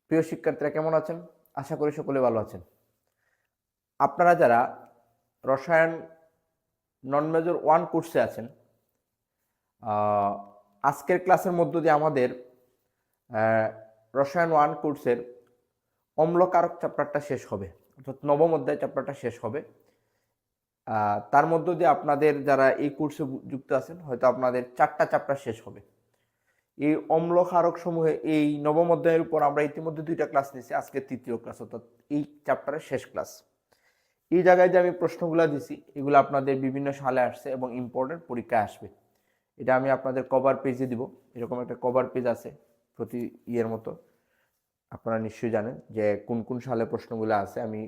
প্রিয় শিক্ষার্থীরা কেমন আছেন? আশা করি সকলে ভালো আছেন। আপনারা যারা রসায়ন নন মেজর 1 কোর্সে আছেন, আজকের ক্লাসের মধ্য দিয়ে আমাদের রসায়ন 1 কোর্সের অম্লকারক চ্যাপ্টারটা শেষ হবে, অর্থাৎ নবম অধ্যায় চ্যাপ্টারটা শেষ হবে। তার মধ্য দিয়ে আপনাদের যারা এই কোর্সে যুক্ত আছেন, হয়তো আপনাদের 4টা চ্যাপ্টার শেষ হবে। এই অম্লক্ষারক সমূহে এই নবম অধ্যায়ের উপর আমরা ইতিমধ্যে 2টা ক্লাস নিয়েছি, আজকে 3য় ক্লাস, অর্থাৎ এই চ্যাপ্টারের শেষ ক্লাস। এই জায়গায় যে আমি প্রশ্নগুলো দিছি এগুলো আপনাদের বিভিন্ন সালে আসছে এবং ইম্পর্টেন্ট পরীক্ষায় আসবে। এটা আমি আপনাদের কভার পেজে দিব, এরকম একটা কভার পেজ আছে প্রতি ইয়ের মতো। আপনারা নিশ্চয়ই জানেন যে কোন কোন সালে প্রশ্নগুলো আছে, আমি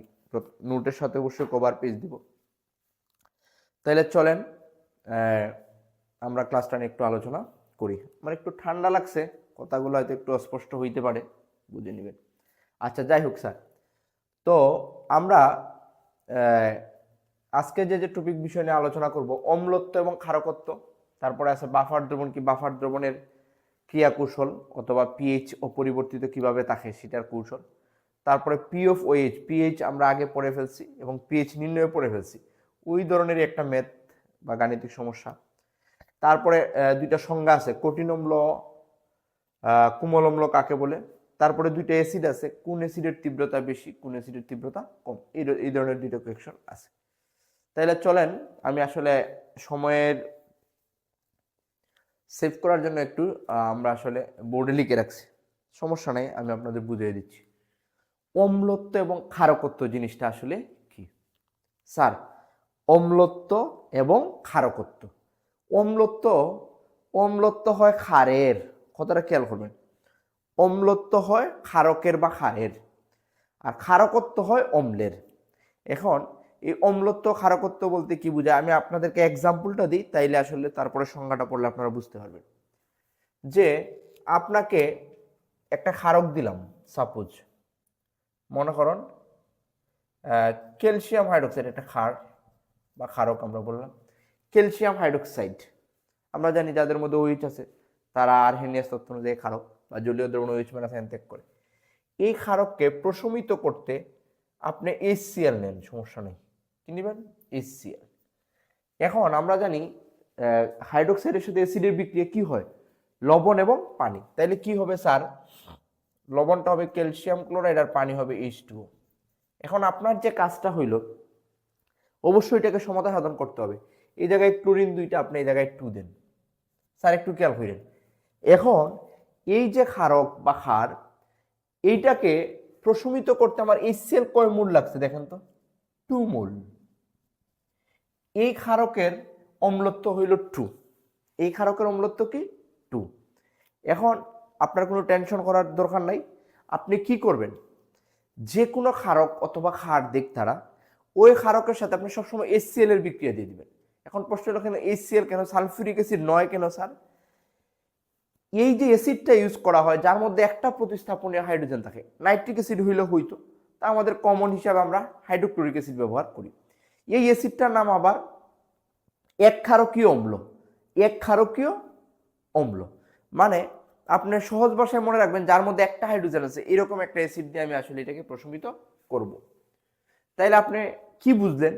নোটের সাথে অবশ্যই কভার পেজ দিব। তাহলে চলেন আমরা ক্লাসটা নিয়ে একটু আলোচনা করি। আমার একটু ঠান্ডা লাগছে, কথাগুলো হয়তো একটু অস্পষ্ট হইতে পারে, বুঝে নেবেন। আচ্ছা, যাই হোক স্যার, তো আমরা আজকে যে টপিক বিষয় নিয়ে আলোচনা করব, অম্লত্ব এবং ক্ষারকত্ব, তারপরে আছে বাফার দ্রবণ কি, বাফার দ্রবণের ক্রিয়া কৌশল অথবা পিএইচ অপরিবর্তিত কিভাবে থাকে সেটার কৌশল, তারপরে পি অফ ওএইচ, পিএইচ আমরা আগে পড়ে ফেলছি এবং পিএইচ নির্ণয় পড়ে ফেলছি, ওই ধরনের একটা ম্যাথ বা গাণিতিক সমস্যা। তারপরে 2টা সংজ্ঞা আছে, কঠিন অম্ল, কোমল অম্ল কাকে বলে। তারপরে 2টা অ্যাসিড আছে, কোন অ্যাসিডের তীব্রতা বেশি, কোন অ্যাসিডের তীব্রতা কম, এই ধরনের 2টা কোয়েকশন আছে। তাইলে চলেন, আমি আসলে সময়ের সেভ করার জন্য একটু আমরা আসলে বোর্ডে লিখে রাখছি, সমস্যা নেই, আমি আপনাদের বুঝিয়ে দিচ্ছি। অম্লত্ব এবং ক্ষারকত্ব জিনিসটা আসলে কি স্যার? অম্লত্ব এবং ক্ষারকত্ব, অম্লত্ব হয় ক্ষারের, কথাটা খেয়াল করবেন, অম্লত্ব হয় ক্ষারকের বা ক্ষারের, আর ক্ষারকত্ব হয় অম্লের। এখন এই অম্লত্ব ক্ষারকত্ব বলতে কি বোঝায় আমি আপনাদেরকে এক্সাম্পলটা দিই, তাইলে আসলে তারপরে সংজ্ঞাটা পড়লে আপনারা বুঝতে পারবেন। যে আপনাকে একটা ক্ষারক দিলাম, সাপোজ মনে করুন ক্যালসিয়াম হাইড্রোক্সাইড, একটা ক্ষার বা ক্ষারক আমরা বললাম ক্যালসিয়াম হাইড্রোক্সাইড। আমরা জানি যাদের মধ্যে ওইচ আছে তারা আরহেনিয়াস তত্ত্ব অনুযায়ী ক্ষারক বা জলীয় দ্রবণ ওইচ মাইনাস আয়ন ত্যাগ করে। এই ক্ষারককে প্রশমিত করতে আপনি HCl নেন, সমস্যা নেই, কি নেবেন? HCl। এখন আমরা জানি হাইড্রোক্সাইডের সাথে অ্যাসিডের বিক্রিয়া কি হয়? লবণ এবং পানি। তাইলে কি হবে স্যার? লবণটা হবে ক্যালসিয়াম ক্লোরাইড আর পানি হবে H2O। এখন আপনার যে কাজটা হইল, অবশ্যই এটাকে সমতা সাধন করতে হবে। এই জায়গায় ক্লোরিন 2টা, আপনি এই জায়গায় 2 দেন। স্যার একটু খেয়াল করেন, এখন এই যে ক্ষারক বা ক্ষার, এইটাকে প্রশমিত করতে আমার HCl কয় মোল লাগছে দেখেন তো? 2 মোল। এই ক্ষারকের অম্লত্ব হইল 2, এই ক্ষারকের অম্লত্ব কি 2। এখন আপনার কোনো টেনশন করার দরকার নাই, আপনি কি করবেন, যে কোনো ক্ষারক অথবা ক্ষার দিক তারা, ওই ক্ষারকের সাথে আপনি সবসময় HCl এর বিক্রিয়া দিয়ে দিবেন। এখন প্রশ্ন হলো কেন HCl কেন, সালফিউরিক অ্যাসিড নয় কেন স্যার? এই যে অ্যাসিডটা ইউজ করা হয় যার মধ্যে একটা প্রতিস্থাপনীয় হাইড্রোজেন থাকে, নাইট্রিক অ্যাসিড হইলে হইতো, তা আমাদের কমন হিসাবে আমরা হাইড্রোক্লোরিক অ্যাসিড ব্যবহার করি। এই অ্যাসিডটার নাম আবার একক্ষারকীয় অম্ল। একক্ষারকীয় অম্ল মানে আপনি সহজ ভাষায় মনে রাখবেন, যার মধ্যে একটা হাইড্রোজেন আছে, এরকম একটা অ্যাসিড দিয়ে আমি আসলে এটাকে প্রশমিত করব। তাইলে আপনি কি বুঝলেন?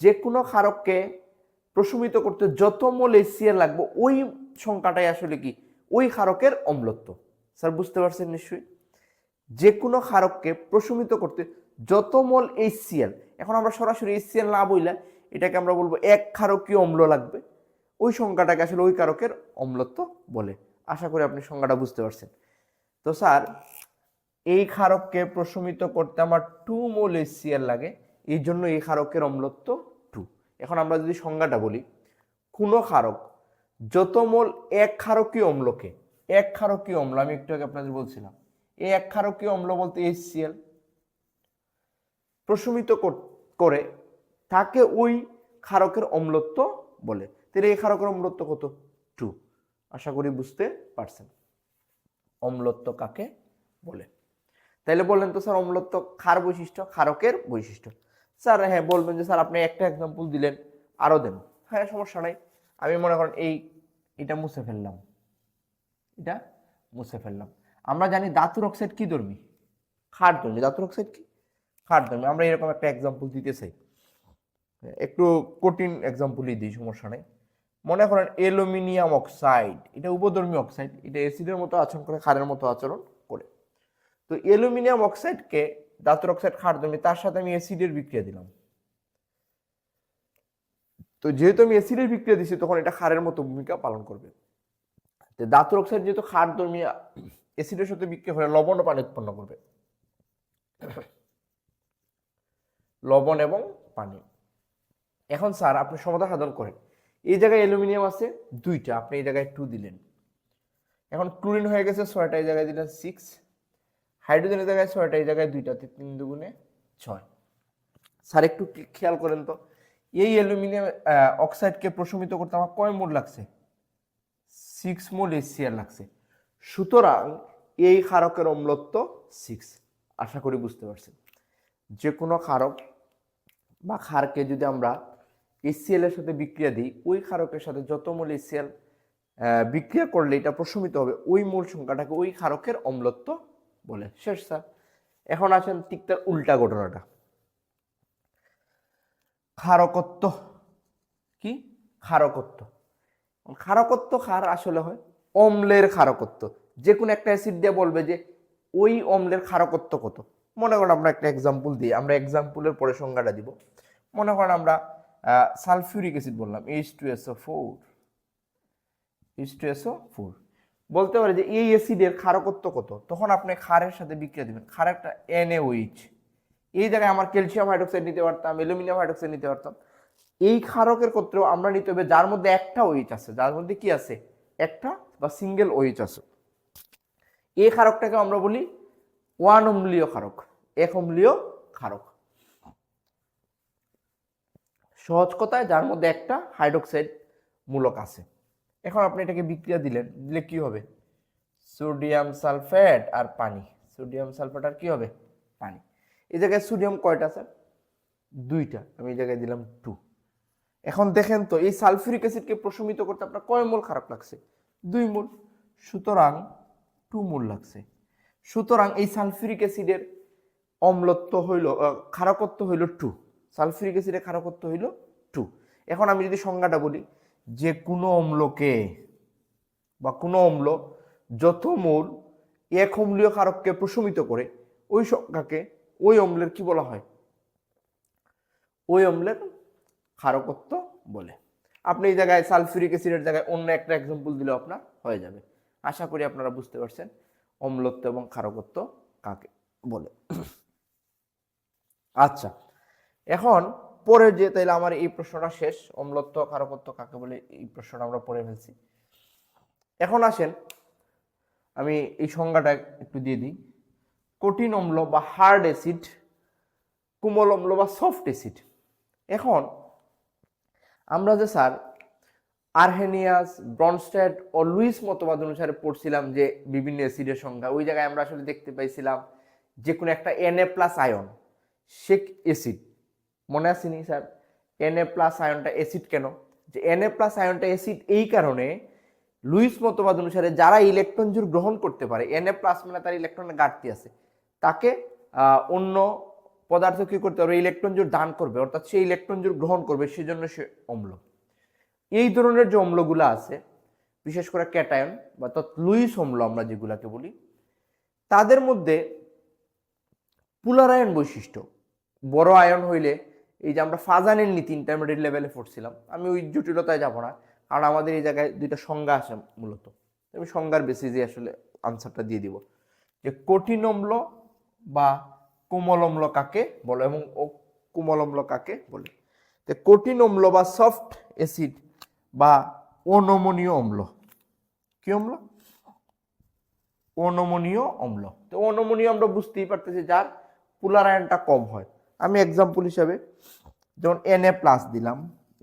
যে কোনো ক্ষারককে প্রশমিত করতে যত মোল HCl লাগবে, ওই সংখ্যাটাই আসলে কি ওই ক্ষারকের অম্লত্ব। স্যার বুঝতে পারছেন নিশ্চয়ই? যে কোনো ক্ষারককে প্রশমিত করতে যত মোল HCl, এখন আমরা সরাসরি HCl না বইলা এটাকে আমরা বলবো এক ক্ষারকীয় অম্ল লাগবে, ওই সংখ্যাটাকে আসলে ওই কারকের অম্লত্ব বলে। আশা করি আপনি সংজ্ঞাটা বুঝতে পারছেন। তো স্যার এই ক্ষারককে প্রশমিত করতে আমার 2 মোল HCl লাগে, এই জন্য এই ক্ষারকের অম্লত্ব 2। এখন আমরা যদি সংজ্ঞাটা বলি, কোনো ক্ষারক যত মোল এক ক্ষারকীয় অম্লকে, এক ক্ষারকীয় অম্ল আমি একটু আগে আপনাদের বলছিলাম, এই এক ক্ষারকীয় অম্ল বলতে HCl প্রশমিত করে তাকে ওই ক্ষারকের অম্লত্ব বলে। তাহলে এই ক্ষারকের অম্লত্ব কত? 2। আশা করি বুঝতে পারছেন অম্লত্ব কাকে বলে। তাইলে বললেন তো স্যার অম্লত্ব ক্ষার বৈশিষ্ট্য, ক্ষারকের বৈশিষ্ট্য। স্যার হ্যাঁ বলবেন যে স্যার আপনি একটা এক্সাম্পল দিলেন, আরো দেন। হ্যাঁ সমস্যা নাই, আমি মনে করেন এটা মুছে ফেললাম, এটা মুছে ফেললাম। আমরা জানি ধাতুর অক্সাইড কি ধর্মী? ক্ষারধর্মী। ধাতুর অক্সাইড কি? ক্ষারধর্মী। আমরা এরকম একটা এক্সাম্পল দিতে চাই, একটু কঠিন এক্সাম্পলই দিই, সমস্যা নেই। মনে করেন অ্যালুমিনিয়াম অক্সাইড, এটা উপধর্মী অক্সাইড, এটা অ্যাসিডের মতো আচরণ করে, ক্ষারের মতো আচরণ করে। তো অ্যালুমিনিয়াম অক্সাইডকে, ধাতুর অক্সাইড ক্ষারধর্মী, তার সাথে আমি অ্যাসিডের বিক্রিয়া দিলাম। তো যেহেতু আমি অ্যাসিডের বিক্রিয়া দিচ্ছি, তখন এটা ক্ষারের মতো ভূমিকা পালন করবে। তো ধাতুর অক্সাইড যেহেতু ক্ষারধর্মী, অ্যাসিডের সাথে বিক্রিয়া করে লবণ ও পানি উৎপন্ন করবে। লবণ এবং পানি। এখন স্যার আপনি সমাধান সাধন করেন, এই জায়গায় অ্যালুমিনিয়াম আছে 2টা, আপনি এই জায়গায় 2 দিলেন। এখন ক্লোরিন হয়ে গেছে 6টা, এই জায়গায় দিলেন 6। হাইড্রোজেনের জায়গায় 6টা, এই জায়গায় 2টা, 3 দুগুণে 6। স্যার একটু খেয়াল করেন তো, এই অ্যালুমিনিয়াম অক্সাইডকে প্রশমিত করতে আমার কয় মোল লাগছে? 6 মোল HCl লাগছে। সুতরাং এই ক্ষারকের অম্লত্ব 6। আশা করি বুঝতে পারছেন। যে কোনো ক্ষারক বা ক্ষারকে যদি আমরা HCl এর সাথে বিক্রিয়া দিই, ওই ক্ষারকের সাথে যত মোল HCl বিক্রিয়া করলে এটা প্রশমিত হবে, ওই মোল সংখ্যাটাকে ওই ক্ষারকের অম্লত্ব বলে। শেষ স্যার। এখন আসেন ঠিক তার উল্টা ঘটনাটা, ক্ষারকত্ব। কি? ক্ষারকত্ব। ক্ষারকত্ব ক্ষার আসলে হয় অম্লের ক্ষারকত্ব। যে কোনো একটা অ্যাসিড দিয়ে বলবে যে ওই অম্লের ক্ষারকত্ব কত। মনে করেন আমরা একটা এক্সাম্পল দিই, আমরা এক্সাম্পলের পরে সংজ্ঞাটা দিব। মনে করেন আমরা সালফিউরিক অ্যাসিড বললাম, H2SO4। H2SO4 বলতে পারে যে এই অ্যাসিডের ক্ষারকত্ব কত, তখন আপনি ক্ষারের সাথে বিক্রিয়া দিবেন, ক্ষার একটা NaOH। এই জায়গায় আমার ক্যালসিয়াম হাইড্রোক্সাইড নিতে পারতাম, অ্যালুমিনিয়াম হাইড্রোক্সাইড নিতে পারতাম। এই ক্ষারকের ক্ষেত্রেও আমরা নিতে হবে যার মধ্যে একটা OH আছে, যার মধ্যে কি আছে? একটা বা সিঙ্গেল OH আছে। এই ক্ষারকটাকে আমরা বলি 1 অম্লীয় ক্ষারক, 1 অম্লীয় ক্ষারক। সহজ কথায় যার মধ্যে একটা হাইড্রোক্সাইড মূলক আছে। এখন আপনি এটাকে বিক্রিয়া দিলেন, দিলে কি হবে? সোডিয়াম সালফেট আর পানি। সোডিয়াম সালফেট আর কি হবে? পানি। এই জায়গায় সোডিয়াম কয়টা স্যার? 2টা, আমি এই জায়গায় দিলাম 2। এখন দেখেন তো, এই সালফিউরিক অ্যাসিডকে প্রশমিত করতে আপনার কয় মোল ক্ষারক লাগছে? 2 মোল। সুতরাং 2 মোল লাগছে। সুতরাং এই সালফিউরিক অ্যাসিডের অম্লত্ব হইল, ক্ষারকত্ব হইল 2। সালফিউরিক অ্যাসিডের ক্ষারকত্ব হইল 2। এখন আমি যদি সংজ্ঞাটা বলি, যে কোনো অম্লকে বা কোনো অম্ল যত মোল 1 অম্লীয় ক্ষারককে প্রশমিত করে, ওই সংখ্যাকে ওই অম্লের কি বলা হয়? ওই অম্লের ক্ষারকত্ব বলে। আপনি এই জায়গায় সালফিউরিক অ্যাসিডের জায়গায় অন্য একটা এক্সাম্পল দিলে আপনার হয়ে যাবে। আশা করি আপনারা বুঝতে পারছেন অম্লত্ব এবং ক্ষারকত্ব কাকে বলে। আচ্ছা, এখন পরে যে, তাইলে আমার এই প্রশ্নটা শেষ, অম্লত্ব ক্ষারকত্ব কাকে বলে, এই প্রশ্নটা আমরা পড়ে ফেলছি। এখন আসেন আমি এই সংজ্ঞাটা একটু দিয়ে দিই। কঠিন অম্ল বা হার্ড অ্যাসিড, কোমল অম্ল বা সফট অ্যাসিড। এখন আমরা যে স্যার আরহেনিয়াস, ব্রনস্টেড ও লুইস মতবাদ অনুসারে পড়ছিলাম যে বিভিন্ন অ্যাসিডের সংজ্ঞা, ওই জায়গায় আমরা আসলে দেখতে পাইছিলাম যে কোনো একটা Na+ আয়ন সে অ্যাসিড। মনে আসেনি স্যার? Na+ আয়নটা অ্যাসিড কেন? যে Na+ আয়নটা অ্যাসিড এই কারণে, লুইস মতবাদ অনুসারে যারা ইলেকট্রন জোড় গ্রহণ করতে পারে, Na+ মানে তার ইলেকট্রনের ঘাটতি আছে, তাকে অন্য পদার্থ কি করতে পারবে? ইলেকট্রন জোড় দান করবে, অর্থাৎ সে ইলেকট্রন জোড় গ্রহণ করবে, সেজন্য সে অম্ল। এই ধরনের যে অম্লগুলো আছে, বিশেষ করে ক্যাটায়ন বা লুইস অম্ল আমরা যেগুলাকে বলি, তাদের মধ্যে পুলার আয়ন বৈশিষ্ট্য। বড় আয়ন হইলে, এই যে আমরা ফাজানের নীতি ইন্টারমিডিয়েট লেভেলে পড়ছিলাম, আমি ওই জটিলতায় যাব না, কারণ আমাদের এই জায়গায় 2টা সংজ্ঞা আসে মূলত। আমি সংজ্ঞার বেসিসে আসলে আনসারটা দিয়ে দিব, যে কঠিন অম্ল বা কোমল অম্ল কাকে বলে এবং কোমল অম্ল কাকে বলে। তো কঠিন অম্ল বা সফট অ্যাসিড বা অনমনীয় অম্ল। কি অম্ল? অনমনীয় অম্ল। তো অনমনীয় আমরা বুঝতেই পারতেছি যার পুলার আয়নটা কম হয়। আমি এক্সাম্পল হিসাবে যেমন Na+ দিলাম,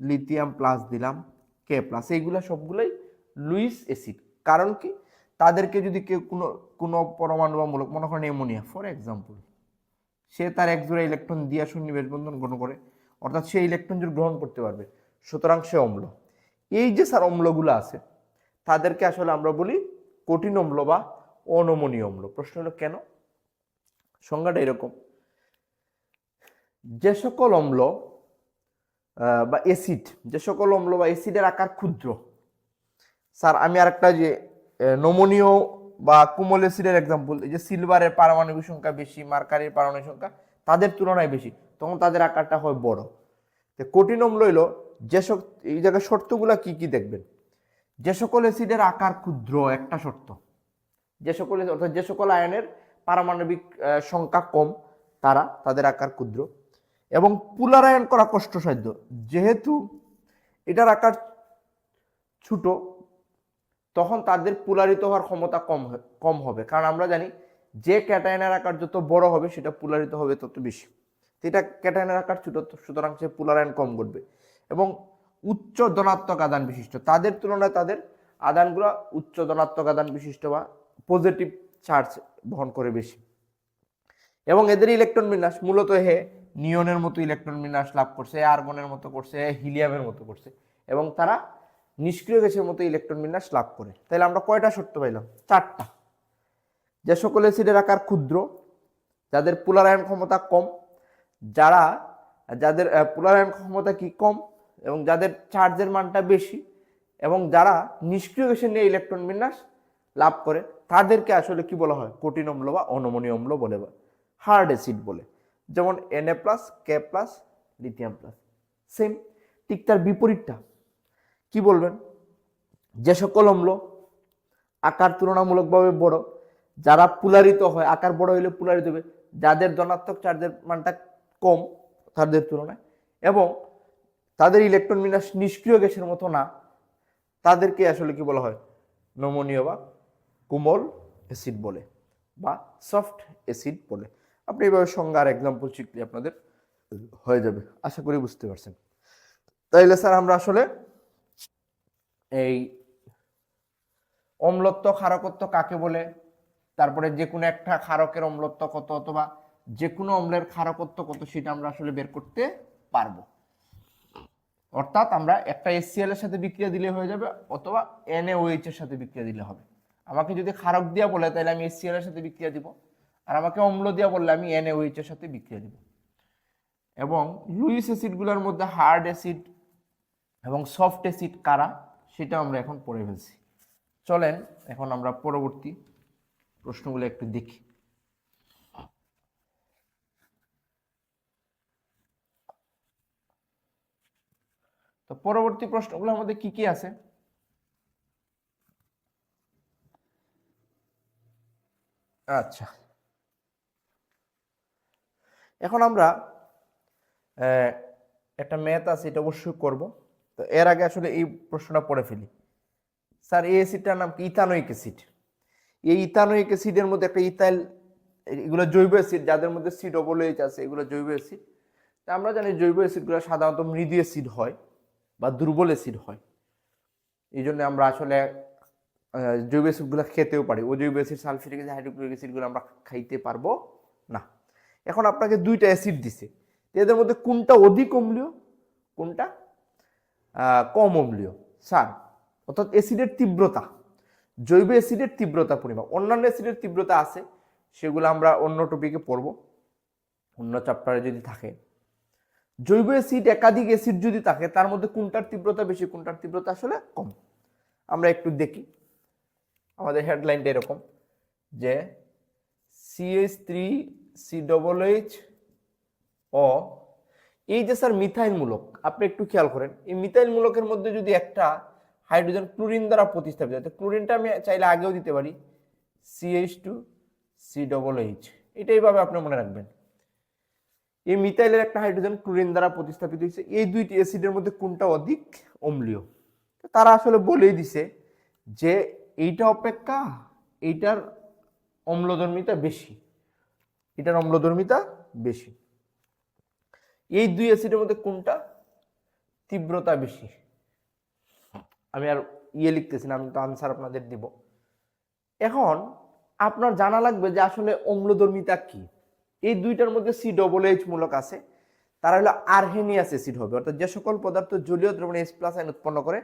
লিথিয়াম প্লাস দিলাম, K+, এইগুলা সবগুলোই লুইস অ্যাসিড। কারণ কি? তাদেরকে যদি কেউ কোনো পরমাণু বা মূলক, মনে করেন অ্যামোনিয়া ফর এক্সাম্পল, সে তার এক জোড়া ইলেকট্রন দিয়া সন্নিবেশ বন্ধন গ্রহণ করে, অর্থাৎ সে ইলেকট্রন জোড় গ্রহণ করতে পারবে, সুতরাং সে অম্ল। এই যে স্যার অম্লগুলো আছে, তাদেরকে আসলে আমরা বলি কঠিন অম্ল বা অনমনীয় অম্ল। প্রশ্ন হলো কেন? সংজ্ঞাটা এরকম, যে সকল অম্ল বা অ্যাসিড, যে সকল অম্ল বা অ্যাসিডের আকার ক্ষুদ্র। স্যার আমি আরেকটা যে নমনীয় বা কোমল অ্যাসিডের এক্সাম্পল, এই যে সিলভারের পারমাণবিক সংখ্যা বেশি, মার্কারির পারমাণবিক সংখ্যা তাদের তুলনায় বেশি, তখন তাদের আকারটা হয় বড়। কঠিন অম্ল হইলো যে এই জায়গায় শর্তগুলা কি কি দেখবেন, যে সকল অ্যাসিডের আকার ক্ষুদ্র, একটা শর্ত, যে সকল অর্থাৎ যে সকল আয়নের পারমাণবিক সংখ্যা কম তাদের আকার ক্ষুদ্র, এবং পুলারায়ন করা কষ্টসাধ্য, যেহেতু এটার আকার ছোট তখন তাদের পুলারিত হওয়ার ক্ষমতা কম হবে, কারণ আমরা জানি যে ক্যাটায়নের আকার যত বড় হবে সেটা পুলারিত হবে তত বেশি। এটা ক্যাটায়নের আকার ছোট, সুতরাং সে পুলারায়ন কম ঘটবে। এবং উচ্চ ধনাত্মক আদান বিশিষ্ট, তাদের তুলনায় তাদের আদানগুলো উচ্চ ধনাত্মক আদান বিশিষ্ট বা পজিটিভ চার্জ বহন করে বেশি। এবং এদের ইলেকট্রন বিন্যাস মূলত নিয়নের মতো ইলেকট্রন বিন্যাস লাভ করছে, আর্গনের মতো করছে, হিলিয়ামের মতো করছে, এবং তারা নিষ্ক্রিয় গ্যাসের মতো ইলেকট্রন বিন্যাস লাভ করে। তাহলে আমরা কয়টা শর্ত পাইলাম? 4টা। যে সকল অ্যাসিডের আকার ক্ষুদ্র, যাদের পুলারায়ন ক্ষমতা কম, যাদের পুলারায়ন ক্ষমতা কি কম, এবং যাদের চার্জের মানটা বেশি, এবং যারা নিষ্ক্রিয় গ্যাসের নিয়ে ইলেকট্রন বিন্যাস লাভ করে, তাদেরকে আসলে কি বলা হয়? কঠিন অম্ল বা অনমনীয় অম্ল বলে, হার্ড অ্যাসিড বলে। যেমন Na+, K+, lithium plus. Same, ঠিক তার বিপরীতটা কি বলবেন? যে সকল অম্ল আকার তুলনামূলকভাবে বড়, যারা পুলারিত হয়, আকার বড় হইলে পুলারিত হবে, যাদের ধনাত্মক চার্জের মানটা কম তাদের তুলনায়, এবং তাদের ইলেকট্রন বিন্যাস নিষ্ক্রিয় গ্যাসের মতো না, তাদেরকে আসলে কি বলা হয়? নমনীয় বা কোমল অ্যাসিড বলে বা সফট অ্যাসিড বলে। আপনি এইভাবে সংজ্ঞা আর এক্সাম্পল শিখলে আপনাদের হয়ে যাবে, আশা করি বুঝতে পারছেন। তাইলে স্যার আমরা আসলে এই অম্লত্ব ক্ষারকত্ব কাকে বলে, তারপরে যে কোনো একটা ক্ষারকের অম্লত্ব কত অথবা যে কোনো অম্লের ক্ষারকত্ব কত সেটা আমরা আসলে বের করতে পারবো। অর্থাৎ আমরা একটা HCl এর সাথে বিক্রিয়া দিলে হয়ে যাবে, অথবা NaOH এর সাথে বিক্রিয়া দিলে হবে। আমাকে যদি ক্ষারক দিয়া বলে তাহলে আমি HCl এর সাথে বিক্রিয়া দিব, আর আমাকে অম্ল দিয়া বললে আমি NaOH এর সাথে বিক্রিয়া দিব। এবং লুইস অ্যাসিডগুলোর মধ্যে হার্ড অ্যাসিড এবং সফট অ্যাসিড কারা সেটা আমরা এখন পড়ে ফেলছি। চলেন এখন আমরা পরবর্তী প্রশ্নগুলো একটু দেখি। তো পরবর্তী প্রশ্নগুলোর মধ্যে কি কি আছে? আচ্ছা, এখন আমরা একটা ম্যাথ আছে, এটা অবশ্যই করব। তো এর আগে আসলে এই প্রশ্নটা পড়ে ফেলি। স্যার এই অ্যাসিডটার নাম কি? Ethanoic acid. এই ইথানোয়িক অ্যাসিডের মধ্যে একটা ইথাইল, এগুলো জৈব অ্যাসিড, যাদের মধ্যে COOH আছে, এগুলো জৈব অ্যাসিড। আমরা জানি জৈব অ্যাসিডগুলো সাধারণত মৃদু অ্যাসিড হয় বা দুর্বল অ্যাসিড হয়, এই জন্য আমরা আসলে জৈব অ্যাসিডগুলো খেতেও পারি। অজৈব অ্যাসিড, সালফিউরিক অ্যাসিড, হাইড্রোক্লোরিক অ্যাসিডগুলো আমরা খাইতে পারবো না। এখন আপনাকে দুইটা অ্যাসিড দিছে, এদের মধ্যে কোনটা অধিক অম্লীয়, কোনটা কম অম্লীয়? স্যার অর্থাৎ অ্যাসিডের তীব্রতা, জৈব অ্যাসিডের তীব্রতা পরিমাপ, অন্যান্য অ্যাসিডের তীব্রতা আছে, সেগুলো আমরা অন্য টপিকে পড়ব, অন্য চ্যাপ্টারে যদি থাকে। জৈব অ্যাসিড, একাধিক অ্যাসিড যদি থাকে, তার মধ্যে কোনটার তীব্রতা বেশি, কোনটার তীব্রতা আসলে কম? আমরা একটু দেখি। আমাদের হেডলাইনটা এরকম যে CH3COOH ও এই যে স্যার মিথাইল মূলক, আপনি একটু খেয়াল করেন, এই মিথাইল মূলকের মধ্যে যদি একটা হাইড্রোজেন ক্লোরিন দ্বারা প্রতিস্থাপিত হয়, ক্লোরিনটা আমি চাইলে আগেও দিতে পারি, CH2COOH, এটা এইভাবে আপনি মনে রাখবেন। এই মিথাইলের একটা হাইড্রোজেন ক্লোরিন দ্বারা প্রতিস্থাপিত হয়েছে, এই দুইটি অ্যাসিডের মধ্যে কোনটা অধিক অম্লীয়? তারা আসলে বলেই দিছে যে এইটা অপেক্ষা এইটার অম্লধর্মিতা বেশি, এটার অম্লধর্মিতা বেশি। এই দুই অ্যাসিডের মধ্যে কোনটা তীব্রতা বেশি? আমি আর লিখতেছি না, আমি তো আনসার আপনাদের দিব। এখন আপনার জানা লাগবে যে আসলে অম্লধর্মিতা কি। এই দুইটার মধ্যে COOH মূলক আছে, তারা হলো আর্হেনিয়াস অ্যাসিড হবে, অর্থাৎ যে সকল পদার্থ জলীয় দ্রবণে H+ আয়ন উৎপন্ন করে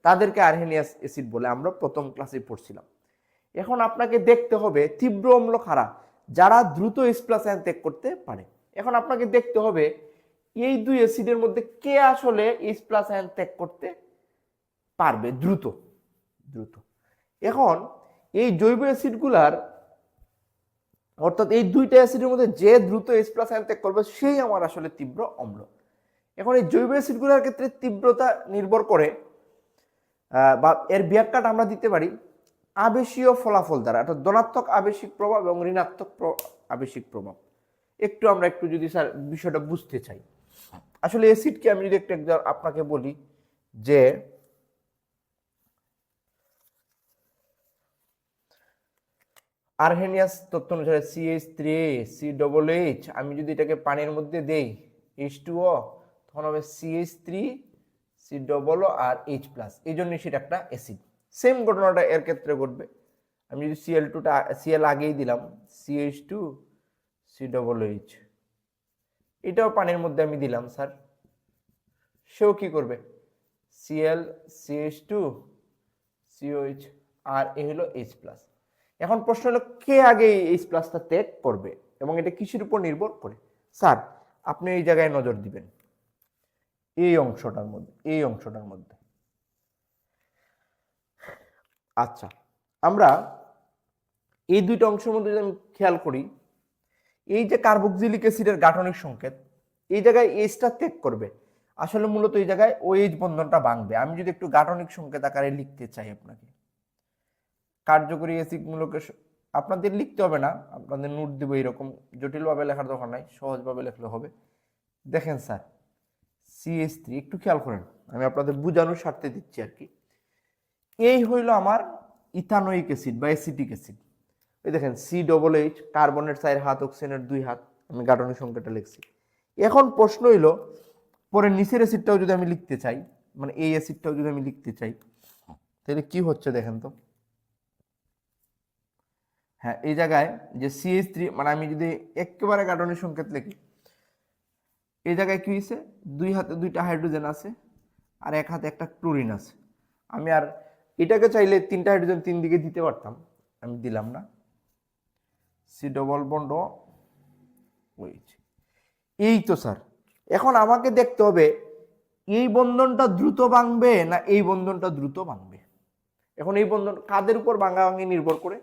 তাদেরকে আর্হেনিয়াস অ্যাসিড বলে, আমরা প্রথম ক্লাসে পড়ছিলাম। এখন আপনাকে দেখতে হবে তীব্র অম্ল কারা, যারা দ্রুত H+ আয়ন ত্যাগ করতে পারে। এখন আপনাকে দেখতে হবে এই দুই অ্যাসিডের মধ্যে কে আসলে H+ আয়ন ত্যাগ করতে পারবে দ্রুত। এখন এই জৈব অ্যাসিডগুলার অর্থাৎ এই দুইটা অ্যাসিডের মধ্যে যে দ্রুত H+ আয়ন ত্যাগ করবে সেই আমার আসলে তীব্র অম্ল। এখন এই জৈব অ্যাসিডগুলোর ক্ষেত্রে তীব্রতা নির্ভর করে বা এর ব্যাখ্যাটা আমরা দিতে পারি আবেশীয় ফলাফল দ্বারা, অর্থাৎ ধনাত্মক আবেশিক প্রভাব এবং ঋণাত্মক আবেশিক প্রভাব। আমরা একটু যদি স্যার বিষয়টা বুঝতে চাই, আসলে অ্যাসিডকে আমি যদি একটু আপনাকে বলি যে আর্হেনিয়াস তত্ত্ব অনুসারে CH3COOH আমি যদি এটাকে পানির মধ্যে দেই H2O তখন হবে CH3COO আর H+, এই জন্য সেটা একটা অ্যাসিড। সেম ঘটনাটা এর ক্ষেত্রে ঘটবে। আমি যদি Cl আগেই দিলাম CH2COOH, এটাও পানির মধ্যে আমি দিলাম স্যার, সেও কি করবে Cl CH2COH আর এ হলো H+। এখন প্রশ্ন হলো কে আগে H+ ত্যাগ করবে এবং এটা কিসের উপর নির্ভর করে। স্যার আপনি এই জায়গায় নজর দিবেন, এই অংশটার মধ্যে। আচ্ছা, আমরা এই দুইটা অংশের মধ্যে যদি আমি খেয়াল করি, এই যে কার্বক্সিলিক অ্যাসিডের গাঠনিক সংকেত, এই জায়গায় H ত্যাগ করবে, আসলে মূলত এই জায়গায় OH বন্ধনটা ভাঙবে। আমি যদি একটু গাঠনিক সংকেত আকারে লিখতে চাই আপনাকে, কার্যকরী অ্যাসিড মূলকের আপনাদের লিখতে হবে না, আপনাদের নোট দিব, এরকম জটিলভাবে লেখার দরকার নাই, সহজভাবে লিখলে হবে। দেখেন স্যার CH3 একটু খেয়াল করেন, আমি আপনাদের বোঝানোর স্বার্থে দিচ্ছি আর কি। এই হইল আমার ইথানোয়িক অ্যাসিড বা অ্যাসিটিক অ্যাসিড। এই দেখেন COOH, কার্বনের 4 হাত, অক্সিজেনের 2 হাত, আমি গাঠনিক সংকেতটা লিখছি। এখন প্রশ্ন হইল পরে নিচের অ্যাসিডটাও যদি আমি লিখতে চাই, মানে এই অ্যাসিডটাও যদি আমি লিখতে চাই, তাহলে কি হচ্ছে দেখেন তো। হ্যাঁ, এই জায়গায় যে CH3 মানে আমি যদি একেবারে গাঠনিক সংকেত লিখি, এই জায়গায় কি হয়েছে, 2 হাতে 2টা হাইড্রোজেন আছে আর 1 হাতে একটা ক্লোরিন আছে। আমি আর এটাকে চাইলে 3টা হাইড্রোজেন 3 দিকে দিতে পারতাম, আমি দিলাম না। C ডবল বন্ড OH, এই তো স্যার। এখন আমাকে দেখতে হবে এই বন্ধনটা দ্রুত ভাঙবে না এই বন্ধনটা দ্রুত ভাঙবে। এখন এই বন্ধন কাদের উপর ভাঙাভাঙি নির্ভর করে,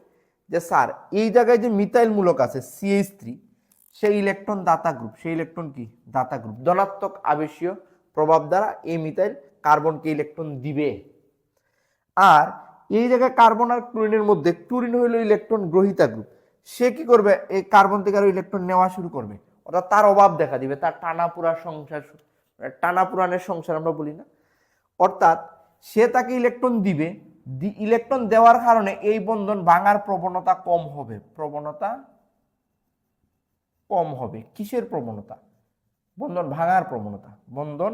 যে স্যার এই জায়গায় যে মিথাইল মূলক আছে CH3, সেই ইলেকট্রন দাতা গ্রুপ, সেই ইলেকট্রন কি দাতা গ্রুপ, ধনাত্মক আবেশীয় প্রভাব দ্বারা এই মিথাইল কার্বনকে ইলেকট্রন দিবে। আর এই জায়গায় কার্বন আর ক্লোরিনের মধ্যে ক্লোরিন হইল ইলেকট্রন গ্রহীতা গ্রুপ, সে কি করবে এই কার্বন থেকে আরো ইলেকট্রন নেওয়া শুরু করবে, অর্থাৎ তার অভাব দেখা দিবে, তার টানাপুরানের সংসার আমরা বলি না, অর্থাৎ সে তাকে ইলেকট্রন দিবে, ইলেকট্রন দেওয়ার কারণে এই বন্ধন ভাঙার প্রবণতা কম হবে। কিসের প্রবণতা? বন্ধন ভাঙার প্রবণতা। বন্ধন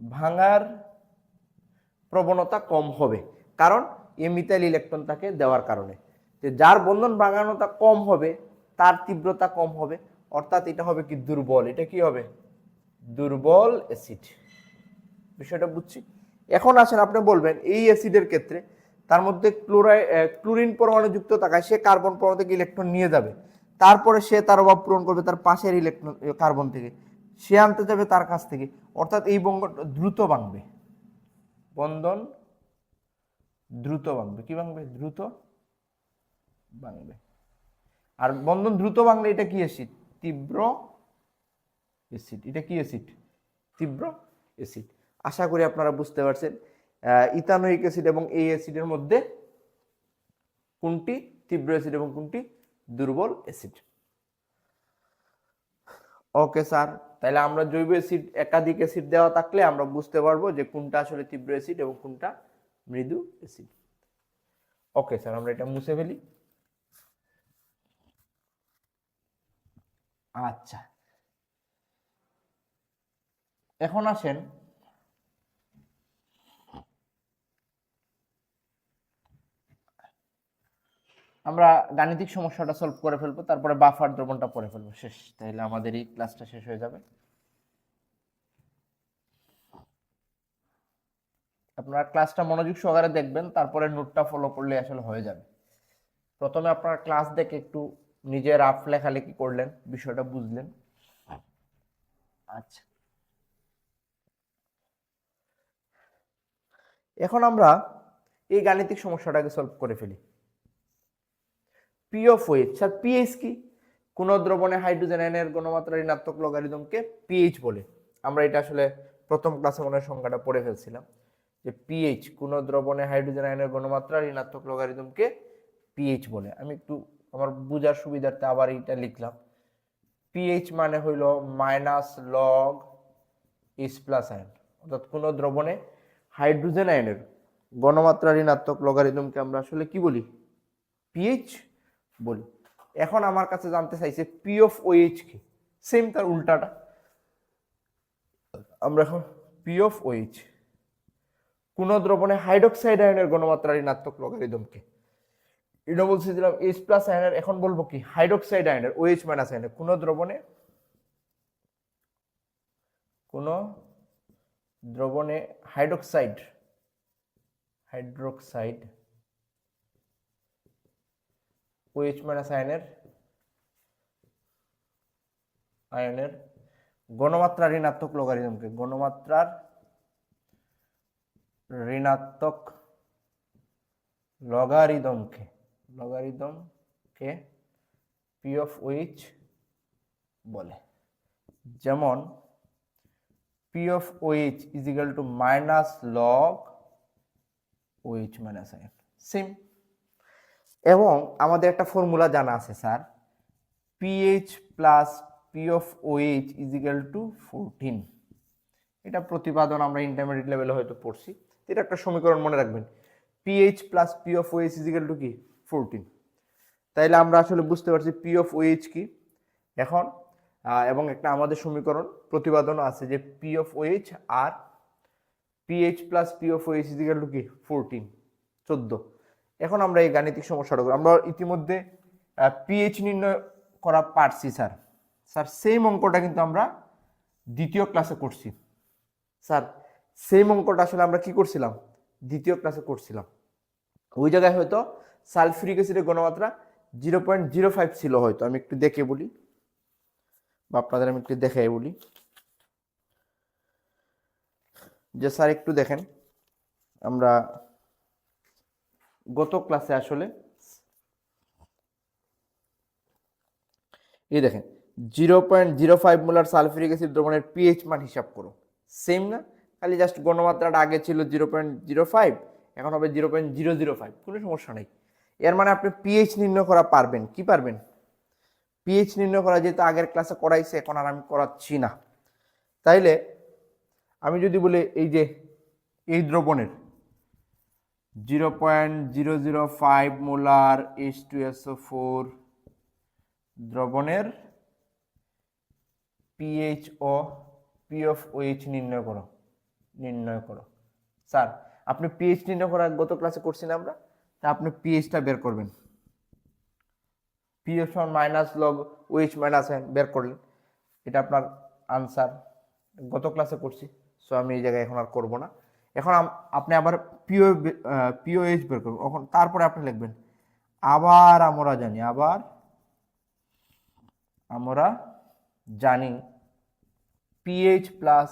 ভাঙার প্রবণতা কম হবে, কারণ এই মিথাইল ইলেকট্রন তাকে দেওয়ার কারণে। যে যার বন্ধন ভাঙানোটা কম হবে তার তীব্রতা কম হবে, অর্থাৎ এটা হবে কি দুর্বল। এটা কি হবে? দুর্বল অ্যাসিড। বিষয়টা বুঝছি। এখন আসেন আপনি বলবেন এই অ্যাসিডের ক্ষেত্রে তার মধ্যে ক্লোরিন পরমাণু যুক্ত থাকায় সে কার্বন পরমাণু থেকে ইলেকট্রন নিয়ে যাবে, তারপরে সে তার অভাব পূরণ করবে তার পাশের ইলেকট্রন কার্বন থেকে, সে আনতে যাবে তার কাছ থেকে, অর্থাৎ এই বন্ধনটা দ্রুত ভাঙবে। বন্ধন দ্রুত ভাঙবে। কি ভাঙবে? দ্রুত ভাঙবে। আর বন্ধন দ্রুত ভাঙলে এটা কি অ্যাসিড? তীব্র অ্যাসিড। এটা কি অ্যাসিড? তীব্র অ্যাসিড। আশা করি আপনারা বুঝতে পারছেন ইথানোয়িক অ্যাসিড এবং এই অ্যাসিডের মধ্যে কোনটি তীব্র অ্যাসিড এবং কোনটি দুর্বল অ্যাসিড। ওকে স্যার, তাহলে আমরা জৈব অ্যাসিড একাধিক অ্যাসিড দেওয়া থাকলে আমরা বুঝতে পারবো যে কোনটা আসলে তীব্র অ্যাসিড এবং কোনটা মৃদু অ্যাসিড। ওকে স্যার, আমরা এটা মুছে ফেলি। আচ্ছা, এখন আসেন আমরা গাণিতিক সমস্যাটা সলভ করে ফেলবো, তারপরে বাফার দ্রবণটা পড়ে ফেলবো, শেষ। তাহলে আমাদের এই ক্লাসটা শেষ হয়ে যাবে। আপনারা ক্লাসটা মনোযোগ সহকারে দেখবেন, তারপরে নোটটা ফলো করলে আসলে হয়ে যাবে। প্রথমে আপনারা ক্লাস দেখে একটু নিজে রাফ লেখালেখি করলেন, বিষয়টা বুঝলেন। আচ্ছা, এখন আমরা এই গাণিতিক সমস্যাটাকে সলভ করে ফেলি। P of OH, sir pH কি? কোন দ্রবণে হাইড্রোজেন আয়নের ঘনমাত্রা ঋণাত্মক লগারিদমকে পিএইচ বলে। আমরা এটা আসলে প্রথম ক্লাসে মনে সংখ্যাটা পড়ে ফেলছিলাম যে পিএইচ, কোন দ্রবণে হাইড্রোজেন আয়নের ঘনমাত্রা ঋণাত্মক লগারিদমকে পিএইচ বলে। আমি একটু আমার বোঝার সুবিধার্থে আবার এটা লিখলাম। পিএইচ মানে হইল minus log H plus ion, অর্থাৎ কোন দ্রবণে হাইড্রোজেন আয়নের ঘনমাত্রা ঋণাত্মক লগারিদমকে আমরা আসলে কি বলি? পিএইচ বলি। এখন আমার কাছে জানতে চাইছে পি অফ ওএইচ কি? সেম তার উল্টাটা। আমরা এখন পি অফ ওএইচ, কোন দ্রবণে হাইড্রোক্সাইড আয়নের ঘনমাত্রা ঋণাত্মক লগারিদমকে, এটা বলছিলাম এইচ প্লাস আয়নের, এখন বলবো কি হাইড্রোক্সাইড আয়নের ওএইচ মাইনাস আয়নের কোন দ্রবণে হাইড্রোক্সাইড OH মাইনাস আয়নের ঘনমাত্রা ঋণাত্মক লগারিদমকে, ঘনমাত্রার ঋণাত্মক লগারিদমকে পি অফ ওএইচ বলে। যেমন p of OH is equal to minus log OH minus ion, same. এবং আমাদের একটা ফর্মুলা জানা আছে sir, pH plus p of OH is equal to 14। এটা প্রতিপাদন আমরা ইন্টারমিডিয়েট লেভেলে হয়তো পড়ছি। এটা একটা সমীকরণ মনে রাখবেন, pH plus p of OH is equal to কি 14। তাইলে আমরা আসলে বুঝতে পারছি পি অফ ওএইচ কি এখন। এবং একটা আমাদের সমীকরণ প্রতিপাদনও আছে যে পি অফ ওএইচ আর pH plus p of OH is equal to কি 14। এখন আমরা এই গাণিতিক সমস্যাটা করি। আমরা ইতিমধ্যে পিএইচ নির্ণয় করা পারছি স্যার। সেম অঙ্কটা কিন্তু আমরা দ্বিতীয় ক্লাসে করছি স্যার। সেম অঙ্কটা আসলে আমরা কি করছিলাম? দ্বিতীয় ক্লাসে করছিলাম। ওই জায়গায় হয়তো সালফিউরিক অ্যাসিডের ঘনমাত্রা 0.05 ছিল হয়তো। আমি একটু দেখে বলি, বা আপনাদের আমি একটু দেখাই বলি যে স্যার একটু দেখেন, আমরা গত ক্লাসে আসলে এই দেখেন 0.05 মোলার সালফিউরিক অ্যাসিড দ্রবণের পিএইচ মান হিসাব করো। সেম না? খালি জাস্ট ঘনমাত্রাটা আগে ছিল 0.05, এখন হবে 0.005, কোনো সমস্যা নেই। এর মানে আপনি পিএইচ নির্ণয় করা পারবেন। কি পারবেন? পিএইচ নির্ণয় করা যেহেতু আগের ক্লাসে করাইছে, এখন আর আমি করাচ্ছি না। তাইলে আমি যদি বলি এই যে এই দ্রবণের 0.005 মোলার H2SO4 দ্রবণের পিএইচ ও পি অফ ওএইচ নির্ণয় করো। স্যার আপনি পিএইচ নির্ণয় করা গত ক্লাসে করছি না আমরা? তা আপনি পিএইচটা বের করবেন, pH minus log OH minus ion বের করলেন, এটা আপনার আনসার। গত ক্লাসে করছি, সো আমি এই জায়গায় এখন আর করব না। এখন আপনি আবার পিওএইচ বের করবেন। এখন তারপরে আপনি লিখবেন আবার আমরা জানি pH plus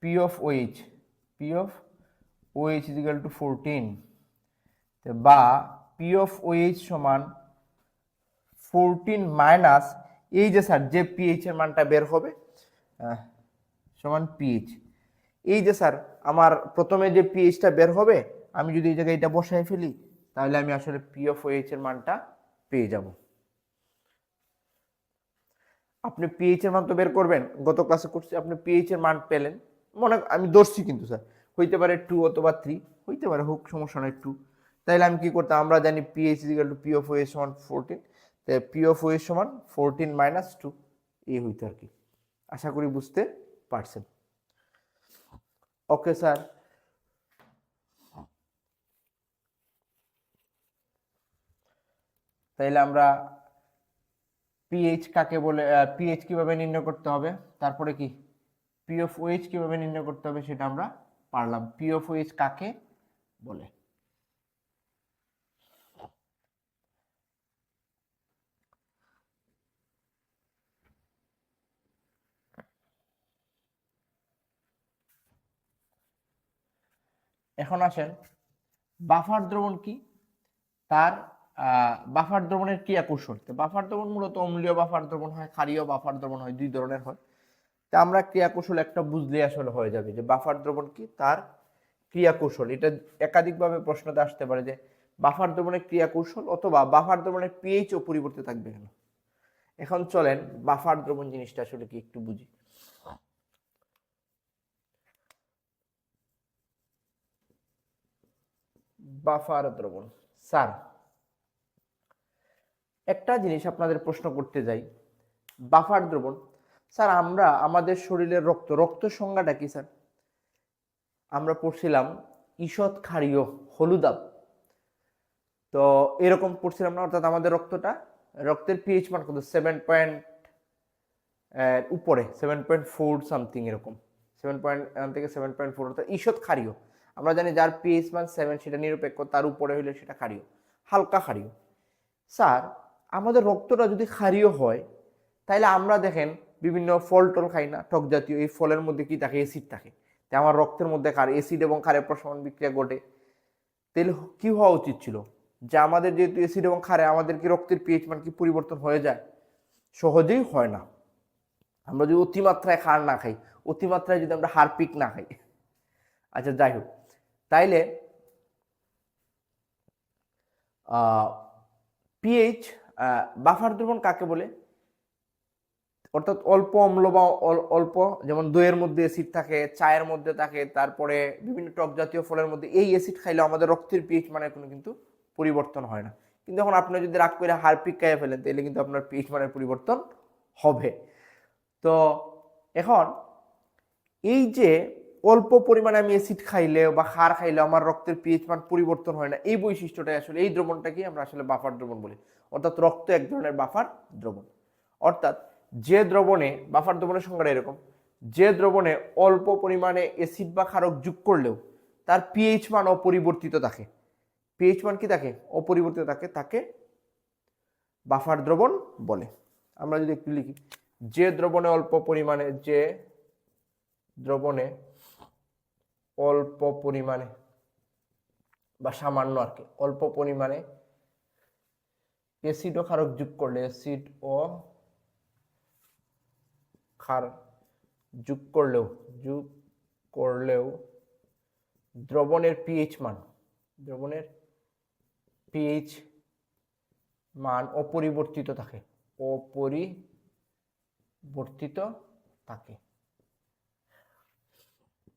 p of OH is equal to 14, বা পি অফ ওএইচ সমান 14 মাইনাস এই যে স্যার যে পিএইচ এর মানটা বের হবে সমান পিএইচ। এই যে স্যার আমার প্রথমে যে পিএইচটা বের হবে, আমি যদি এই জায়গায় এটা বসাই ফেলি, তাহলে আমি আসলে পি অফ ওএইচ এর মানটা পেয়ে যাব। আপনি পিএইচ এর মান তো বের করবেন, গত ক্লাসে করছি, আপনি পিএইচ এর মান পেলেন, মনে আমি ধরছি কিন্তু স্যার হইতে পারে 2 অথবা 3 হইতে পারে, হোক সমস্যা নাই 2। তাইলে আমি কি করতাম? আমরা জানি pH is equal to p of OH সমান 14, তাই পি অফ ওএইচ সমান 14 মাইনাস 2, এই হইতো আর কি। আশা করি বুঝতে পারছেন। ওকে স্যার, তাইলে আমরা পিএইচ কাকে বলে, পিএইচ কিভাবে নির্ণয় করতে হবে, তারপরে কি পি অফ ওএইচ কিভাবে নির্ণয় করতে হবে সেটা আমরা পারলাম। পি অফ ওএইচ কাকে বলে? এখন আসেন বাফার দ্রবণ কি, তার বাফার দ্রবণের ক্রিয়া কৌশল। বাফার দ্রবণ মূলত অম্লীয় বাফার দ্রবণ হয়, ক্ষারীয় বাফার দ্রবণ হয়, দুই ধরনের হয়। তা আমরা ক্রিয়া কৌশল একটা বুঝলে আসলে হয়ে যাবে যে বাফার দ্রবণ কি, তার ক্রিয়া কৌশল। এটা একাধিকভাবে প্রশ্নতে আসতে পারে যে বাফার দ্রবণের ক্রিয়া কৌশল অথবা বাফার দ্রবণের পিএইচ ও পরিবর্তিত থাকবে কেন। এখন চলেন বাফার দ্রবণ জিনিসটা আসলে কি একটু বুঝি। বাফার দ্রবণ, স্যার একটা জিনিস আপনাদের প্রশ্ন করতে যাই, বাফার দ্রবণ স্যার আমরা আমাদের শরীরের রক্ত সংজ্ঞাটা কি স্যার? আমরা পড়ছিলাম ঈষৎ ক্ষারীয় হলুদাভ, তো এরকম পড়ছিলাম না, অর্থাৎ আমাদের রক্তের পিএইচ মান কত, 7 উপরে 7.4 সামথিং, এরকম 7.1 থেকে 7.4, অর্থাৎ ঈষৎ ক্ষারীয়। আমরা জানি যার পিএইচ মান 7 সেটা নিরপেক্ষ, তার উপরে হইলে সেটা ক্ষারীয়, হালকা ক্ষারীয়। স্যার আমাদের রক্তটা যদি ক্ষারীয় হয় তাহলে আমরা দেখেন বিভিন্ন ফল টল খাই না, টক জাতীয়, এই ফলের মধ্যে কি থাকে, অ্যাসিড থাকে। তাই আমার রক্তের মধ্যে অ্যাসিড এবং ক্ষারের প্রশমন বিক্রিয়া ঘটে। তাহলে কি হওয়া উচিত ছিল যে আমাদের যেহেতু অ্যাসিড এবং ক্ষারে আমাদের কি রক্তের পিএইচ মান কি পরিবর্তন হয়ে যায়? সহজেই হয় না। আমরা যদি অতিমাত্রায় ক্ষার না খাই, অতিমাত্রায় যদি আমরা হারপিক না খাই, আচ্ছা যাই হোক, তাইলে পিএইচ বাফার দ্রবণ কাকে বলে? অর্থাৎ অল্প অম্ল বা অল্প, যেমন দইয়ের মধ্যে অ্যাসিড থাকে, চায়ের মধ্যে থাকে, তারপরে বিভিন্ন টক জাতীয় ফলের মধ্যে এই অ্যাসিড খাইলে আমাদের রক্তের পিএইচ মানের কোনো কিন্তু পরিবর্তন হয় না। কিন্তু এখন আপনি যদি রাগ করে হারপিক খাইয়ে ফেলেন তাহলে কিন্তু আপনার পিএইচ মানের পরিবর্তন হবে। তো এখন এই যে অল্প পরিমাণে আমি অ্যাসিড খাইলে বা ক্ষার খাইলে আমার রক্তের পিএইচ মান পরিবর্তন হয় না, এই বৈশিষ্ট্যটাই আসলে এই দ্রবণটাকে আমরা আসলে বাফার দ্রবণ বলি। অর্থাৎ রক্ত এক ধরনের বাফার দ্রবণ। অর্থাৎ যে দ্রবণে, বাফার দ্রবণের সংজ্ঞাটা এরকম, যে দ্রবণে অল্প পরিমাণে অ্যাসিড বা ক্ষারক যোগ করলেও তার পিএইচ মান অপরিবর্তিত থাকে, পিএইচ মান কি থাকে, অপরিবর্তিত থাকে, তাকে বাফার দ্রবণ বলে। আমরা যদি একটু লিখি, যে দ্রবণে অল্প পরিমাণে, যে দ্রবণে অল্প পরিমাণে বা সামান্য আর কি অল্প পরিমাণে অ্যাসিড ও ক্ষারক যোগ করলে, অ্যাসিড ও ক্ষার যোগ করলেও দ্রবণের পিএইচ মান অপরিবর্তিত থাকে,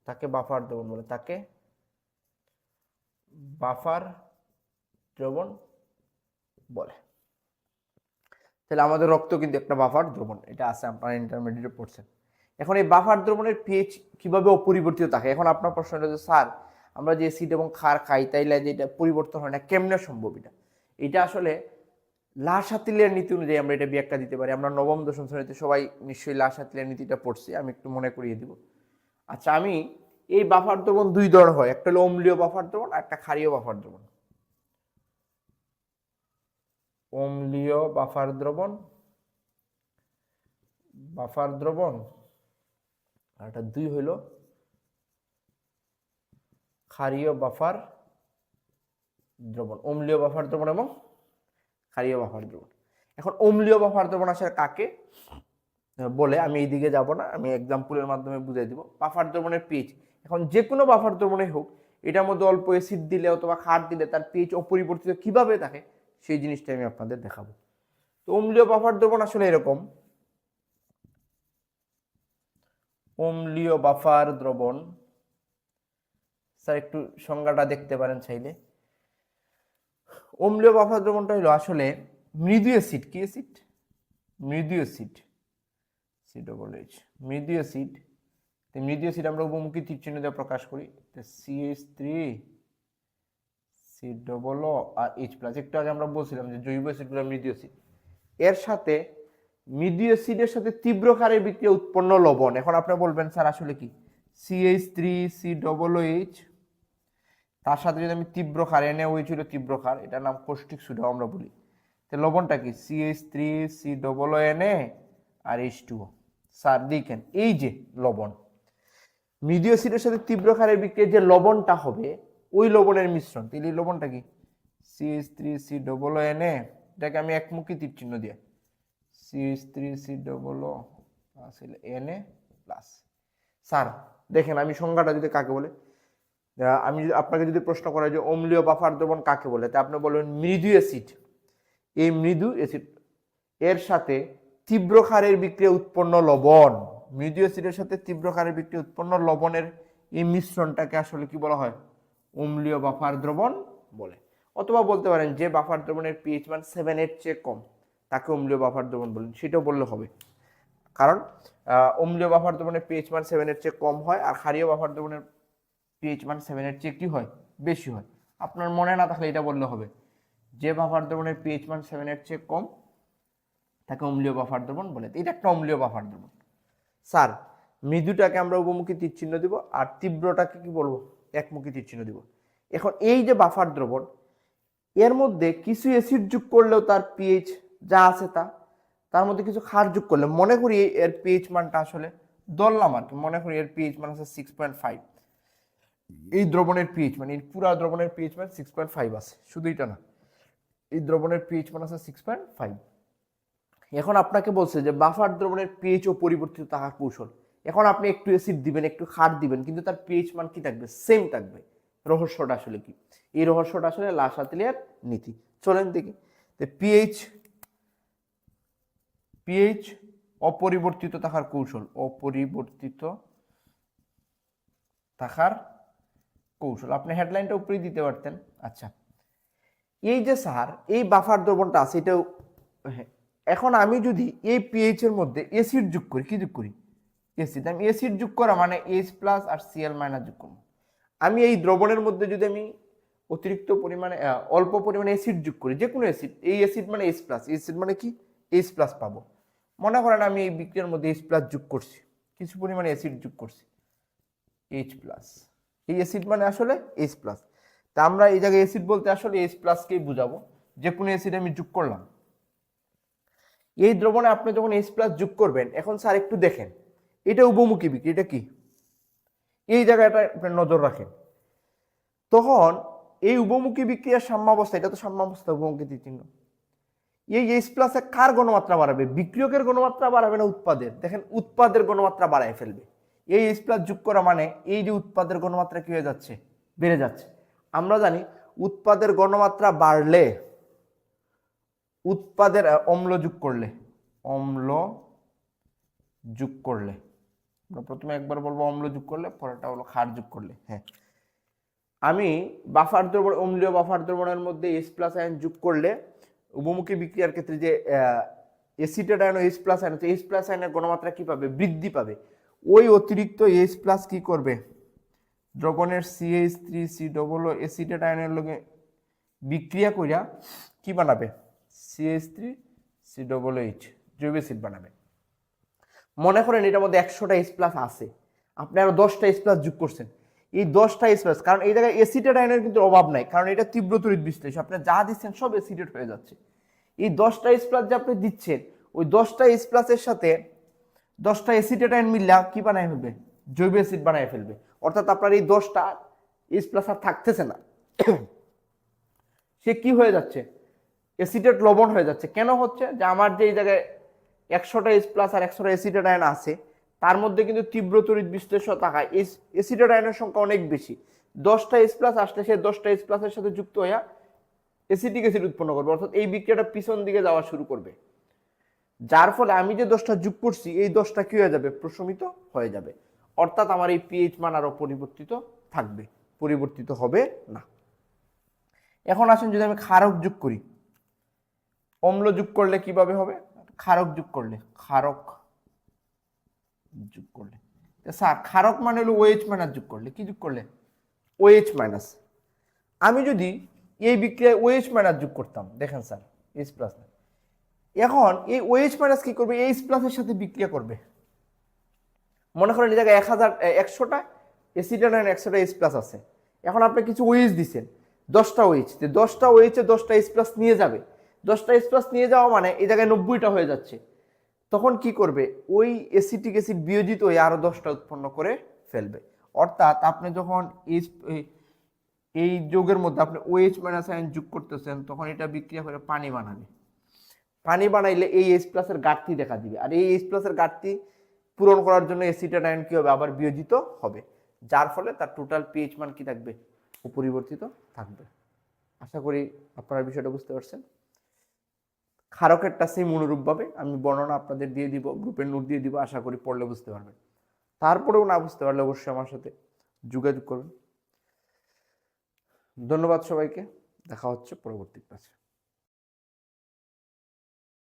তাকে বাফার দ্রবণ বলে, তাকে বাফার দ্রবণ বলে। তাহলে আমাদের রক্ত কিন্তু একটা বাফার দ্রবণ, এটা আছে, আপনারা ইন্টারমিডিয়েটে পড়ছেন। এখন এই বাফার দ্রবণের পিএইচ কিভাবে অপরিবর্তিত থাকে? এখন আপনার প্রশ্ন হচ্ছে স্যার আমরা যে অ্যাসিড এবং ক্ষার খাই তাইলে যে এটা পরিবর্তন হয় না, কেমনে সম্ভব? এটা আসলে লা-শাতিলের নীতি অনুযায়ী আমরা এটা ব্যাখ্যা দিতে পারি। আমরা নবম দশম শ্রেণীতে সবাই নিশ্চয়ই লা-শাতিলের নীতিটা পড়ছি, আমি একটু মনে করিয়ে দিব। আচ্ছা, আমি এই বাফার দ্রবণ দুই ধরনের হয়, একটা হলো অম্লীয় বাফার দ্রবণ আর একটা ক্ষারীয় বাফার দ্রবণ। অম্লীয় বাফার দ্রবণ আর একটা দুই হইল ক্ষারীয় বাফার দ্রবণ। অম্লীয় বাফার দ্রবণ এবং ক্ষারীয় বাফার দ্রবণ। এখন অম্লীয় বাফার দ্রবণ আসলে কাকে বলে আমি এইদিকে যাব না, আমি এক্সাম্পলের মাধ্যমে বুঝিয়ে দিব। বাফার দ্রবণের পিএইচ, এখন যে কোনো বাফার দ্রবণে হোক, এটার মধ্যে অল্প অ্যাসিড দিলে অথবা ক্ষার দিলে তার পিএইচ অপরিবর্তিত কিভাবে থাকে সেই জিনিসটা আমি আপনাদের দেখাবো। তো অম্লীয় বাফার দ্রবণ আসলে এরকম, অম্লীয় বাফার দ্রবণ, স্যার একটু সংজ্ঞাটা দেখতে পারেন চাইলে। অম্লীয় বাফার দ্রবণটা হলো আসলে মৃদু অ্যাসিড, কি অ্যাসিড? মৃদু অ্যাসিড, মৃদু অ্যাসিড। মৃদু অ্যাসিড আমরা উপমুখী তীর চিহ্ন দিয়ে প্রকাশ করি, CH3COO আর H+। একটু আগে আমরা বলছিলাম যে জৈব অ্যাসিডগুলো মৃদু অ্যাসিড। এর সাথে মৃদু অ্যাসিডের সাথে তীব্র ক্ষারের বিক্রিয়া উৎপন্ন লবণ। এখন আপনি বলবেন স্যার আসলে কি, CH3COOH, তার সাথে যদি আমি তীব্র ক্ষার, NaOH হলো তীব্র ক্ষার, এটার নাম কৌষ্টিক সোডা আমরা বলি। তো লবণটা কি, CH3COONA আর H2O। স্যার দেখেন এই যে লবণ, মৃদু অ্যাসিডের সাথে তীব্র ক্ষারের বিক্রিয়ায় যে লবণটা হবে ওই লবণের মিশ্রণ। তাহলে এই লবণটা কি CH3COO, এটাকে আমি একমুখী তীর চিহ্ন দিয়ে CH3COO Na প্লাস। স্যার দেখেন আমি সংজ্ঞাটা যদি কাকে বলে, আমি আপনাকে যদি প্রশ্ন করা যে অম্লীয় বাফার দ্রবণ কাকে বলে, তা আপনি বলবেন মৃদু অ্যাসিড। এই মৃদু অ্যাসিড এর সাথে তীব্র ক্ষারের বিক্রিয়া উৎপন্ন লবণ, মৃদু অ্যাসিডের সাথে তীব্র ক্ষারের বিক্রিয়া উৎপন্ন লবণের এই মিশ্রণটাকে আসলে কি বলা হয়? অম্লীয় বাফার দ্রবণ বলে। অথবা বলতে পারেন যে বাফার দ্রবণের পিএইচ মান 7 এর চেয়ে কম তাকে অম্লীয় বাফার দ্রবণ বলেন, সেটাও বললে হবে। কারণ অম্লীয় বাফার দ্রবণের পিএইচ মান 7 এর চেয়ে কম হয়, আর ক্ষারীয় বাফার দ্রবণের পিএইচ মান 7 এর চেয়ে কি হয়? বেশি হয়। আপনার মনে না থাকলে এটা বললে হবে, যে বাফার দ্রবণের পিএইচ মান 7 এর চেয়ে কম তাকে অম্লীয় বাফার দ্রবণ বলে। এটা একটা অম্লীয় বাফার দ্রবণ। স্যার মৃদুটাকে আমরা উপমুখী তীর চিহ্ন দিব, আর তীব্রটাকে কি বলবো? একমুখী তীর চিহ্ন দিব। এখন এই যে বাফার দ্রবণ, এর মধ্যে কিছু অ্যাসিড যোগ করলেও তার পিএইচ যা আছে তার মধ্যে কিছু ক্ষার যোগ করলে, মনে করি এর পিএইচ মানটা আসলে ধরলাম আর কি, মনে করি এর পিএইচ মান আছে 6.5। এই দ্রবণের পিএইচ মানে এই পুরা দ্রবণের পিএইচ মান 6.5 আছে, শুধু এটা না, এই দ্রবণের পিএইচ মান আছে 6.5। এখন আপনাকে বলছে যে বাফার দ্রবণের পিএইচ ও পরিবর্তিত থাকার কৌশল। এখন আপনি একটু অ্যাসিড দিবেন, একটু ক্ষার দিবেন, কিন্তু তার পিএইচ মান কি থাকবে? সেম থাকবে। রহস্যটা আসলে কি? এই রহস্যটা আসলে লাসাতিলিয়ার নীতি। চলেন দেখি। পিএইচ অপরিবর্তিত থাকার কৌশল, অপরিবর্তিত থাকার কৌশল। আপনি হেডলাইনটা উপরেই দিতে পারতেন। আচ্ছা, এই যে স্যার এই বাফার দ্রবণটা আছে, এটাও এখন আমি যদি এই পিএইচ এর মধ্যে অ্যাসিড যোগ করি, কি যোগ করি? অ্যাসিড। আমি অ্যাসিড যোগ করা মানে H+ আর Cl- যোগ করব। আমি এই দ্রবণের মধ্যে যদি আমি অতিরিক্ত পরিমাণে অল্প পরিমাণে অ্যাসিড যোগ করি, যে কোনো অ্যাসিড, এই অ্যাসিড মানে H+, অ্যাসিড মানে কি? H+ পাবো। মনে করেন আমি এই বিক্রিয়ার মধ্যে H+ যোগ করছি, কিছু পরিমাণে অ্যাসিড যোগ করছি H+, এই অ্যাসিড মানে আসলে H+। তা আমরা এই জায়গায় অ্যাসিড বলতে আসলে H+ কেই বুঝাবো, যে কোনো অ্যাসিড আমি যোগ করলাম। এই দ্রবণে আপনি যখন H+ যোগ করবেন, এখন স্যার একটু দেখেন, এটা উভমুখী বিক্রিয়া, এটা কি? এই জায়গাটা আপনি নজর রাখেন। তখন এই উভমুখী বিক্রিয়ার সাম্যাবস্থা, এটা তো সাম্যাবস্থা, উভমুখী তীর চিহ্ন। এই H+ কার গণমাত্রা বাড়াবে? বিক্রিয়কের গণমাত্রা বাড়াবে না উৎপাদের? দেখেন উৎপাদের গণমাত্রা বাড়ায় ফেলবে। এই H+ যোগ করা মানে এই যে উৎপাদের গণমাত্রা কি হয়ে যাচ্ছে? বেড়ে যাচ্ছে। আমরা জানি উৎপাদের গণমাত্রা বাড়লে, উৎপাদের অম্ল যোগ করলে, অম্ল যোগ করলে, প্রথমে একবার বলবো অম্ল যোগ করলে, পরেরটা হলো ক্ষার যোগ করলে। হ্যাঁ, আমি বাফার দ্রবণ, অম্লীয় বাফার দ্রবণের মধ্যে H+ আয়ন যোগ করলে উভমুখী বিক্রিয়ার ক্ষেত্রে যে অ্যাসিটেট আয়ন ও H+ আয়ন আছে, H+ আয়নের গণমাত্রা কি পাবে? বৃদ্ধি পাবে। ওই অতিরিক্ত H+ কি করবে? দ্রবণের CH3COO অ্যাসিটেট আয়নের লগে বিক্রিয়া কইরা কি বানাবে? CH3COOH জৈব অ্যাসিড বানাবে। মনে করেন এটার মধ্যে 100টা H+ আছে, আপনি আরো 10টা H+ যোগ করছেন। এই 10টা H+, কারণ এই জায়গায় অ্যাসিটেট আয়নের কিন্তু অভাব নাই, কারণ এটা তীব্র তড়িৎ বিশ্লেষণ, আপনি যা দিচ্ছেন সব অ্যাসিডেট হয়ে যাচ্ছে। এই 10টা H+ যে আপনি দিচ্ছেন, ওই 10টা H+ এর সাথে 10টা অ্যাসিটেট আয়ন মিললা কি বানায় ফেলবে? জৈব অ্যাসিড বানায় ফেলবে। অর্থাৎ আপনার এই 10টা H+ আর থাকতেছে না, সে কি হয়ে যাচ্ছে? অ্যাসিটেট লবণ হয়ে যাচ্ছে। কেন হচ্ছে? যে আমার যে এই জায়গায় 100টা H+ আর 100টা অ্যাসিটেট আয়ন আছে, তার মধ্যে কিন্তু তীব্র তড়িৎ বিশ্লেষণ থাকায় অ্যাসিটেট আয়নের সংখ্যা অনেক বেশি। 10টা H+ আসলে সে 10টা H+ এর সাথে যুক্ত হয়ে অ্যাসিটিক অ্যাসিড উৎপন্ন করবে, অর্থাৎ এই বিক্রিয়াটা পিছন দিকে যাওয়া শুরু করবে। যার ফলে আমি যে 10টা যোগ করছি, এই 10টা কি হয়ে যাবে? প্রশমিত হয়ে যাবে। অর্থাৎ আমার এই পিএইচ মান আরো পরিবর্তিত থাকবে, পরিবর্তিত হবে না। এখন আসেন যদি আমি ক্ষারক যোগ করি, অম্ল যোগ করলে কিভাবে হবে? ক্ষারক যোগ করলে, ক্ষারক যোগ করলে স্যার ক্ষারক মানে হলো OH মাইনাস যোগ করলে, কি যোগ করলে? OH minus. আমি যদি এই বিক্রিয়ায় OH মাইনাস যোগ করতাম, দেখেন স্যার H+, এখন এই OH মাইনাস কি করবে? H+ এর সাথে বিক্রিয়া করবে। মনে করেন এই জায়গায় 100টা অ্যাসিটেট আয়ন 100টা H+ আছে, এখন আপনি কিছু OH দিচ্ছেন, 10টা OH, 10টা OH এ 10টা H+ নিয়ে যাবে। 10টা H+ নিয়ে যাওয়া মানে এই জায়গায় 90টা হয়ে যাচ্ছে। তখন কি করবে? ওই অ্যাসিটিক অ্যাসিড বিয়োজিত হয়ে আরো 10টা উৎপন্ন করে ফেলবে। অর্থাৎ আপনি যখন এই যোগের মধ্যে আপনি OH মাইনাস আয়ন যোগ করতেছেন, তখন এটা বিক্রিয়া করে পানি বানাবে। পানি বানাইলে এই H প্লাসের ঘাটতি দেখা দিবে, আর এই H প্লাসের ঘাটতি পূরণ করার জন্য অ্যাসিটেট আয়ন কি হবে, আবার বিয়োজিত হবে, যার ফলে তার টোটাল পিএইচ মান কি থাকবে, অপরিবর্তিত থাকবে। আশা করি আপনারা বিষয়টা বুঝতে পারছেন। ক্ষারকেরটা সেম অনুরূপভাবে আমি বর্ণনা আপনাদের দিয়ে দিব, গ্রুপের নোট দিয়ে দিব, আশা করি পড়লে বুঝতে পারবেন। তারপরেও না বুঝতে পারলে অবশ্যই আমার সাথে যোগাযোগ করুন। ধন্যবাদ সবাইকে, দেখা হচ্ছে পরবর্তী ক্লাসে।